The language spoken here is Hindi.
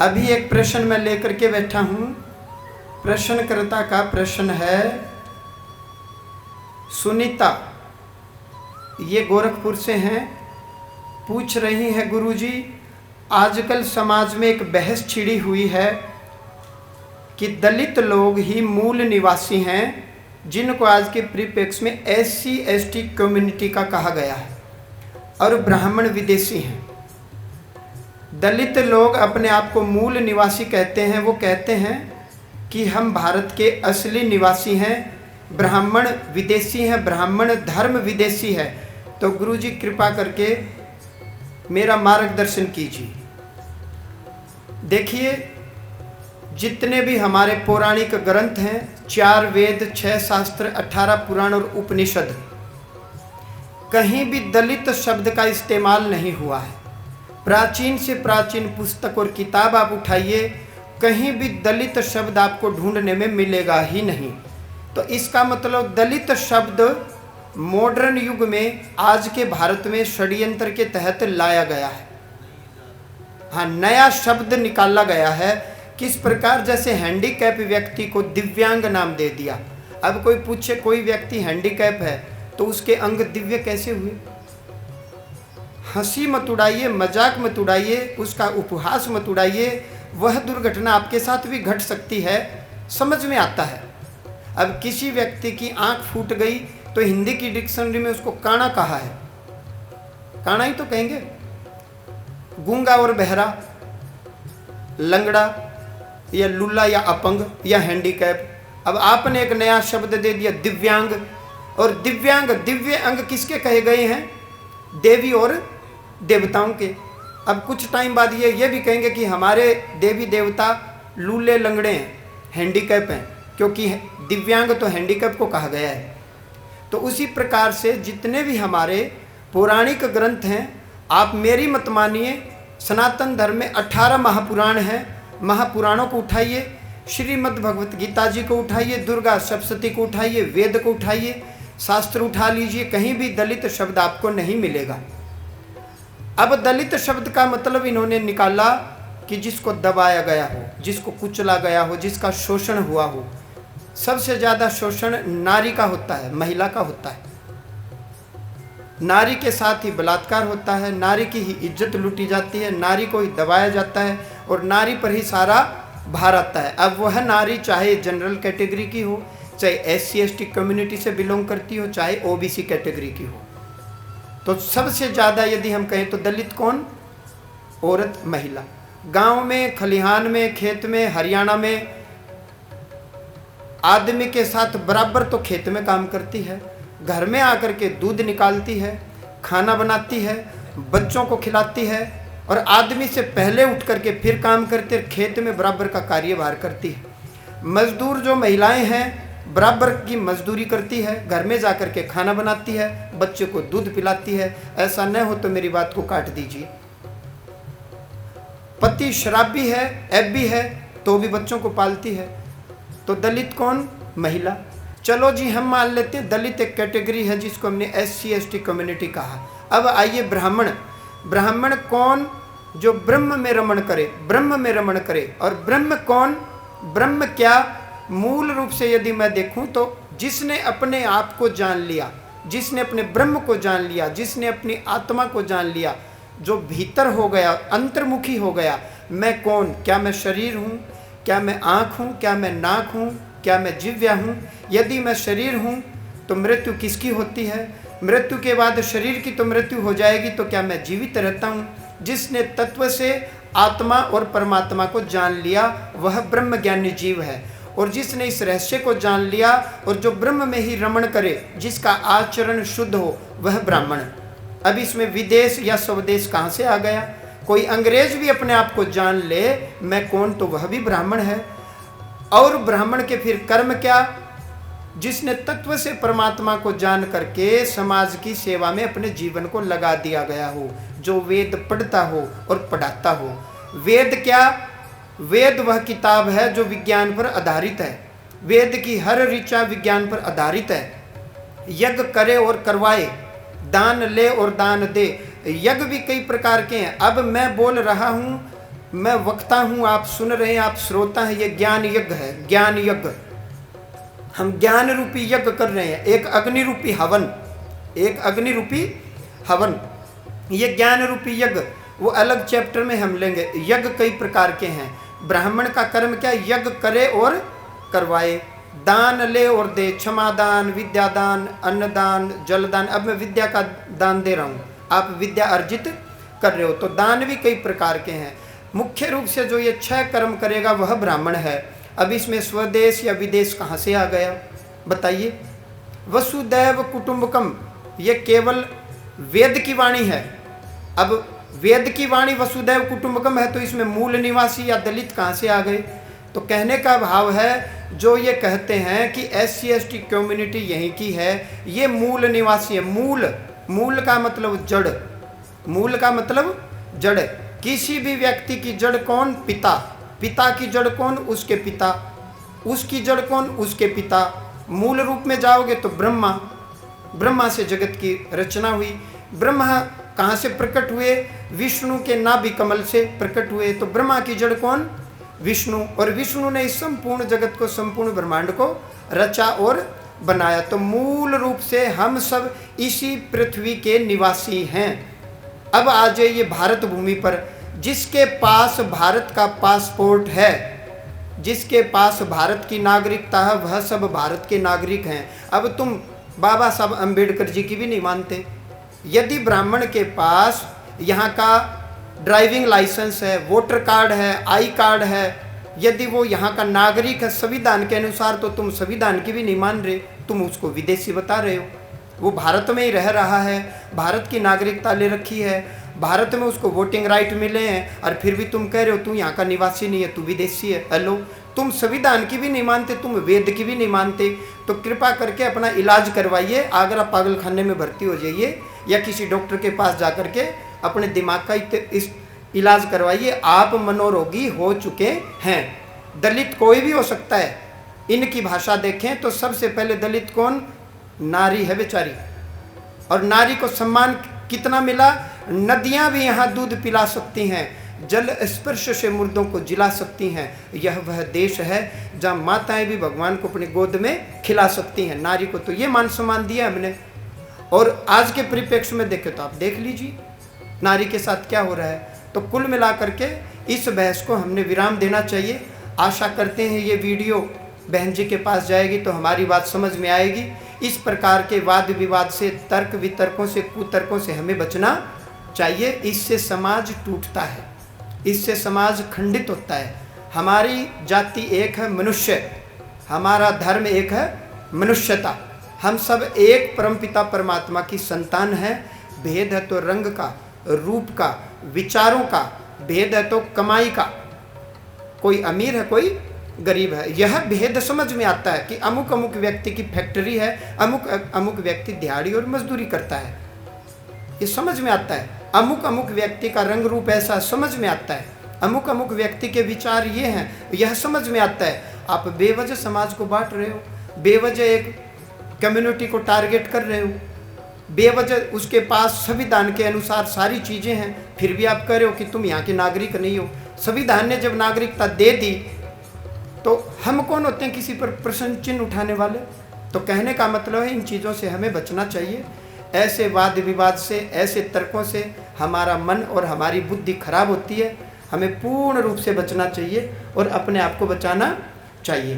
अभी एक प्रश्न मैं लेकर के बैठा हूँ। प्रश्नकर्ता का प्रश्न है, सुनीता, ये गोरखपुर से हैं, पूछ रही है गुरुजी, आजकल समाज में एक बहस छिड़ी हुई है कि दलित लोग ही मूल निवासी हैं, जिनको आज के परिप्रेक्ष्य में SC ST कम्युनिटी का कहा गया है, और ब्राह्मण विदेशी हैं। दलित लोग अपने आप को मूल निवासी कहते हैं। वो कहते हैं कि हम भारत के असली निवासी हैं, ब्राह्मण विदेशी हैं, ब्राह्मण धर्म विदेशी है। तो गुरुजी कृपा करके मेरा मार्गदर्शन कीजिए। देखिए, जितने भी हमारे पौराणिक ग्रंथ हैं, 4 वेद, 6 शास्त्र, 18 पुराण और उपनिषद, कहीं भी दलित शब्द का इस्तेमाल नहीं हुआ है। प्राचीन से प्राचीन पुस्तक और किताब आप उठाइए, कहीं भी दलित शब्द आपको ढूंढने में मिलेगा ही नहीं। तो इसका मतलब दलित शब्द मॉडर्न युग में आज के भारत में षड्यंत्र के तहत लाया गया है। हाँ, नया शब्द निकाला गया है। किस प्रकार, जैसे हैंडीकैप व्यक्ति को दिव्यांग नाम दे दिया। अब कोई पूछे कोई व्यक्ति हैंडीकैप है तो उसके अंग दिव्य कैसे हुए? हंसी मत उड़ाइए, मजाक मत उड़ाइए, उसका उपहास मत उड़ाइए। वह दुर्घटना आपके साथ भी घट सकती है, समझ में आता है। अब किसी व्यक्ति की आंख फूट गई तो हिंदी की डिक्शनरी में उसको काना कहा है, काना ही तो कहेंगे। गूंगा और बहरा, लंगड़ा या लुल्ला या अपंग या हैंडीकैप। अब आपने एक नया शब्द दे दिया दिव्यांग। और दिव्यांग, दिव्य अंग किसके कहे गए हैं? देवी और देवताओं के। अब कुछ टाइम बाद ये भी कहेंगे कि हमारे देवी देवता लूले लंगड़े हैं, हैंडीकैप हैं, क्योंकि दिव्यांग तो हैंडीकैप को कहा गया है। तो उसी प्रकार से जितने भी हमारे पौराणिक ग्रंथ हैं, आप मेरी मत मानिए, सनातन धर्म में 18 महापुराण हैं। महापुराणों को उठाइए, श्रीमद् भगवत गीता जी को उठाइए, दुर्गा सप्तशती को उठाइए, वेद को उठाइए, शास्त्र उठा लीजिए, कहीं भी दलित शब्द आपको नहीं मिलेगा। अब दलित शब्द का मतलब इन्होंने निकाला कि जिसको दबाया गया हो, जिसको कुचला गया हो, जिसका शोषण हुआ हो। सबसे ज़्यादा शोषण नारी का होता है, महिला का होता है। नारी के साथ ही बलात्कार होता है, नारी की ही इज्जत लूटी जाती है, नारी को ही दबाया जाता है और नारी पर ही सारा भार आता है। अब वह नारी चाहे जनरल कैटेगरी की हो, चाहे SC ST कम्युनिटी से बिलोंग करती हो, चाहे OBC कैटेगरी की हो। तो सबसे ज़्यादा यदि हम कहें तो दलित कौन? औरत, महिला। गांव में, खलिहान में, खेत में, हरियाणा में आदमी के साथ बराबर तो खेत में काम करती है, घर में आकर के दूध निकालती है, खाना बनाती है, बच्चों को खिलाती है, और आदमी से पहले उठ करके फिर काम करते, खेत में बराबर का कार्यभार करती है। मजदूर जो महिलाएं हैं बराबर की मजदूरी करती है, घर में जाकर के खाना बनाती है, बच्चे को दूध पिलाती है। ऐसा न हो तो मेरी बात को काट दीजिए। पति शराबी है, ऐबी है, तो भी बच्चों को पालती है। तो दलित कौन? महिला। चलो जी, हम मान लेते हैं दलित एक कैटेगरी है जिसको हमने SC ST कम्युनिटी कहा। अब आइए ब्राह्मण। ब्राह्मण कौन? जो ब्रह्म में रमण करे, ब्रह्म में रमण करे। और ब्रह्म कौन? ब्रह्म क्या? मूल रूप से यदि मैं देखूं तो जिसने अपने आप को जान लिया, जिसने अपने ब्रह्म को जान लिया, जिसने अपनी आत्मा को जान लिया, जो भीतर हो गया, अंतर्मुखी हो गया। मैं कौन? क्या मैं शरीर हूँ? क्या मैं आँख हूँ? क्या मैं नाक हूँ? क्या मैं जिह्वा हूँ? यदि मैं शरीर हूँ तो मृत्यु किसकी होती है? मृत्यु के बाद शरीर की तो मृत्यु हो जाएगी, तो क्या मैं जीवित रहता हूँ? जिसने तत्व से आत्मा और परमात्मा को जान लिया वह ब्रह्म ज्ञानी जीव है। और जिसने इस रहस्य को जान लिया और जो ब्रह्म में ही रमण करे, जिसका आचरण शुद्ध हो, वह ब्राह्मण। अब इसमें विदेश या स्वदेश कहाँ से आ गया? कोई अंग्रेज भी अपने आप को जान ले मैं कौन, तो वह भी ब्राह्मण है। और ब्राह्मण के फिर कर्म क्या? जिसने तत्व से परमात्मा को जान करके समाज की सेवा में अपने जीवन को लगा दिया गया हो, जो वेद पढ़ता हो और पढ़ाता हो। वेद क्या? वेद वह किताब है जो विज्ञान पर आधारित है। वेद की हर ऋचा विज्ञान पर आधारित है। यज्ञ करे और करवाए, दान ले और दान दे। यज्ञ भी कई प्रकार के हैं। अब मैं बोल रहा हूँ मैं वक्ता हूँ, आप सुन रहे हैं, आप श्रोता हैं। ये ज्ञान यज्ञ है, ज्ञान यज्ञ। हम ज्ञान रूपी यज्ञ कर रहे हैं, एक अग्नि रूपी हवन, एक अग्नि रूपी हवन। ये ज्ञान रूपी यज्ञ वो अलग चैप्टर में हम लेंगे। यज्ञ कई प्रकार के हैं। ब्राह्मण का कर्म क्या? यज्ञ करे और करवाए, दान ले और दे, क्षमा दान, विद्या दान, अन्नदान, जलदान। अब मैं विद्या का दान दे रहा हूँ, आप विद्या अर्जित कर रहे हो। तो दान भी कई प्रकार के हैं। मुख्य रूप से जो ये 6 कर्म करेगा वह ब्राह्मण है। अब इसमें स्वदेश या विदेश कहाँ से आ गया बताइए? वसुदैव कुटुंबकम, ये केवल वेद की वाणी है। अब वेद की वाणी वसुदैव कुटुंबकम है, तो इसमें मूल निवासी या दलित कहाँ से आ गए? तो कहने का भाव है, जो ये कहते हैं कि SC/ST कम्युनिटी यहीं की है, ये मूल निवासी है। मूल का मतलब जड़, मूल का मतलब जड़। किसी भी व्यक्ति की जड़ कौन? पिता। पिता की जड़ कौन? उसके पिता। उसकी जड़ कौन? उसके पिता। मूल रूप में जाओगे तो ब्रह्मा, ब्रह्मा से जगत की रचना हुई। ब्रह्मा कहाँ से प्रकट हुए? विष्णु के नाभि कमल से प्रकट हुए। तो ब्रह्मा की जड़ कौन? विष्णु। और विष्णु ने इस संपूर्ण जगत को, संपूर्ण ब्रह्मांड को रचा और बनाया। तो मूल रूप से हम सब इसी पृथ्वी के निवासी हैं। अब आ जाइए भारत भूमि पर। जिसके पास भारत का पासपोर्ट है, जिसके पास भारत की नागरिकता है, वह सब भारत के नागरिक हैं। अब तुम बाबा साहब अम्बेडकर जी की भी नहीं मानते। यदि ब्राह्मण के पास यहाँ का ड्राइविंग लाइसेंस है, वोटर कार्ड है, आई कार्ड है, यदि वो यहाँ का नागरिक है संविधान के अनुसार, तो तुम संविधान की भी नहीं मान रहे, तुम उसको विदेशी बता रहे हो। वो भारत में ही रह रहा है, भारत की नागरिकता ले रखी है, भारत में उसको वोटिंग राइट मिले हैं, और फिर भी तुम कह रहे हो तू यहाँ का निवासी नहीं है, तू विदेशी है। हेलो, तुम संविधान की भी नहीं मानते, तुम वेद की भी नहीं मानते। तो कृपा करके अपना इलाज करवाइए, आगरा पागल खाने में भर्ती हो जाइए, या किसी डॉक्टर के पास जा करके अपने दिमाग का इस इलाज करवाइए। आप मनोरोगी हो चुके हैं। दलित कोई भी हो सकता है। इनकी भाषा देखें तो सबसे पहले दलित कौन? नारी है बेचारी। और नारी को सम्मान कितना मिला? नदियां भी यहाँ दूध पिला सकती हैं, जल स्पर्श से मुर्दों को जिला सकती हैं। यह वह देश है जहाँ माताएं भी भगवान को अपनी गोद में खिला सकती हैं। नारी को तो ये मान सम्मान दिया हमने। और आज के परिप्रेक्ष्य में देखें तो आप देख लीजिए नारी के साथ क्या हो रहा है। तो कुल मिलाकर के इस बहस को हमने विराम देना चाहिए। आशा करते हैं ये वीडियो बहन जी के पास जाएगी तो हमारी बात समझ में आएगी। इस प्रकार के वाद विवाद से, तर्क वितर्कों से, कुतर्कों से हमें बचना चाहिए। इससे समाज टूटता है, इससे समाज खंडित होता है। हमारी जाति एक है, मनुष्य। हमारा धर्म एक है, मनुष्यता। हम सब एक परमपिता परमात्मा की संतान हैं। भेद है तो रंग का, रूप का, विचारों का। भेद है तो कमाई का। कोई अमीर है, कोई गरीब है। यह भेद समझ में आता है कि अमुक अमुक व्यक्ति की फैक्ट्री है, अमुक अमुक व्यक्ति दिहाड़ी और मजदूरी करता है, ये समझ में आता है। अमुक अमुक व्यक्ति का रंग रूप ऐसा समझ में आता है। अमुक अमुक व्यक्ति के विचार ये हैं, यह समझ में आता है। आप बेवजह समाज को बांट रहे हो, बेवजह एक कम्युनिटी को टारगेट कर रहे हो, बेवजह उसके पास संविधान के अनुसार सारी चीज़ें हैं, फिर भी आप कह रहे हो कि तुम यहाँ के नागरिक नहीं हो। संविधान ने जब नागरिकता दे दी तो हम कौन होते हैं किसी पर प्रश्न चिन्ह उठाने वाले? तो कहने का मतलब है इन चीज़ों से हमें बचना चाहिए। ऐसे वाद विवाद से, ऐसे तर्कों से हमारा मन और हमारी बुद्धि खराब होती है। हमें पूर्ण रूप से बचना चाहिए और अपने आप को बचाना चाहिए।